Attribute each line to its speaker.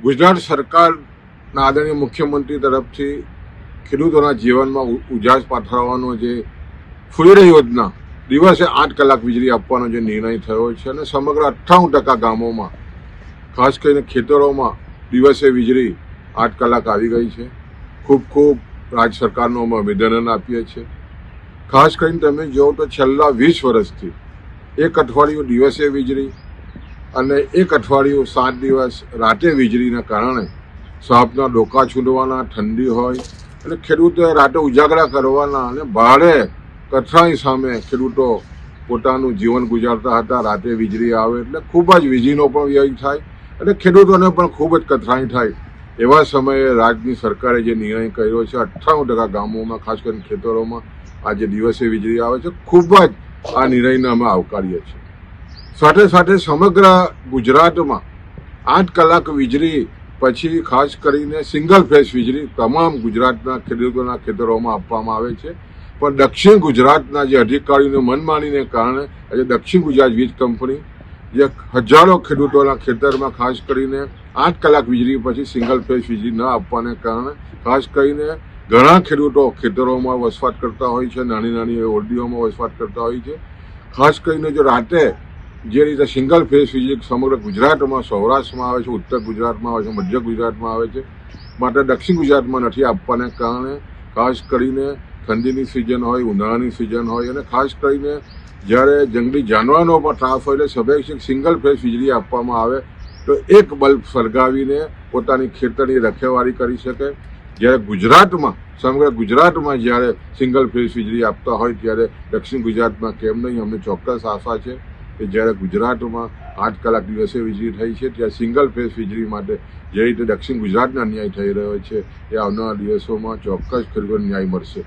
Speaker 1: ગુજરાત સરકારના આદરણીય મુખ્યમંત્રી તરફથી ખેડૂતોના જીવનમાં ઉજાસ પાથરવાનો જે ફૂલેરી યોજના દિવસે 8 કલાક વીજળી આપવાનો જે નિર્ણય થયો છે અને સમગ્ર 98% ગામોમાં ખાસ કરીને ખેતરોમાં દિવસે વીજળી 8 કલાક આવી ગઈ છે. ખૂબ ખૂબ રાજ્ય સરકારનો અમે અભિનંદન આપીએ છીએ. ખાસ કરીને તમે જુઓ તો છેલ્લા 20 વર્ષથી એક અઠવાડિયું દિવસે વીજળી અને એક અઠવાડિયું 7 દિવસ રાતે વીજળીના કારણે સાપના ડોકા છૂટવાના, ઠંડી હોય અને ખેડૂતોએ રાતે ઉજાગરા કરવાના અને ભારે કથરાઈ સામે ખેડૂતો પોતાનું જીવન ગુજારતા હતા. રાતે વીજળી આવે એટલે ખૂબ જ વીજળીનો પણ વ્યય થાય અને ખેડૂતોને પણ ખૂબ જ કથરાઈ થાય. એવા સમયે રાજ્યની સરકારે જે નિર્ણય કર્યો છે 98% ગામોમાં ખાસ કરીને ખેતરોમાં આજે દિવસે વીજળી આવે છે. ખૂબ જ આ નિર્ણયને અમે આવકારીએ છીએ. સાથે સાથે સમગ્ર ગુજરાતમાં 8 કલાક વીજળી પછી ખાસ કરીને સિંગલ ફેઝ વીજળી તમામ ગુજરાતના ખેડૂતોના ખેતરોમાં આપવામાં આવે છે. પણ દક્ષિણ ગુજરાતના જે અધિકારીઓની મનમાનીને કારણે આજે દક્ષિણ ગુજરાત વીજ કંપની જે હજારો ખેડૂતોના ખેતરમાં ખાસ કરીને 8 કલાક વીજળી પછી સિંગલ ફેઝ વીજળી ન આપવાને કારણે ખાસ કરીને ઘણા ખેડૂતો ખેતરોમાં વસવાટ કરતા હોય છે, નાની નાની ઓરડીઓમાં વસવાટ કરતા હોય છે. ખાસ કરીને જો રાતે જે રીતે સિંગલ ફેઝ વીજળી સમગ્ર ગુજરાતમાં, સૌરાષ્ટ્રમાં આવે છે, ઉત્તર ગુજરાતમાં આવે છે, મધ્ય ગુજરાતમાં આવે છે, માટે દક્ષિણ ગુજરાતમાં નથી આપવાને કારણે ખાસ કરીને ઠંડીની સિઝન હોય, ઉનાળાની સિઝન હોય અને ખાસ કરીને જ્યારે જંગલી જાનવરનો પણ ત્રાસ હોય એટલે સ્વાભાવિક સિંગલ ફેઝ વીજળી આપવામાં આવે તો એક બલ્બ સળગાવીને પોતાની ખેતરની રખેવાળી કરી શકે. જ્યારે ગુજરાતમાં, સમગ્ર ગુજરાતમાં જ્યારે સિંગલ ફેઝ વીજળી આપતા હોય ત્યારે દક્ષિણ ગુજરાતમાં કેમ નહીં? અમને ચોક્કસ આશા છે કે જ્યારે ગુજરાતમાં 8 કલાક દિવસે વીજળી થઈ છે ત્યારે સિંગલ ફેઝ વીજળી માટે જે રીતે દક્ષિણ ગુજરાતને અન્યાય થઈ રહ્યો છે એ આવનારા દિવસોમાં ચોક્કસ ખેડૂતોને ન્યાય મળશે.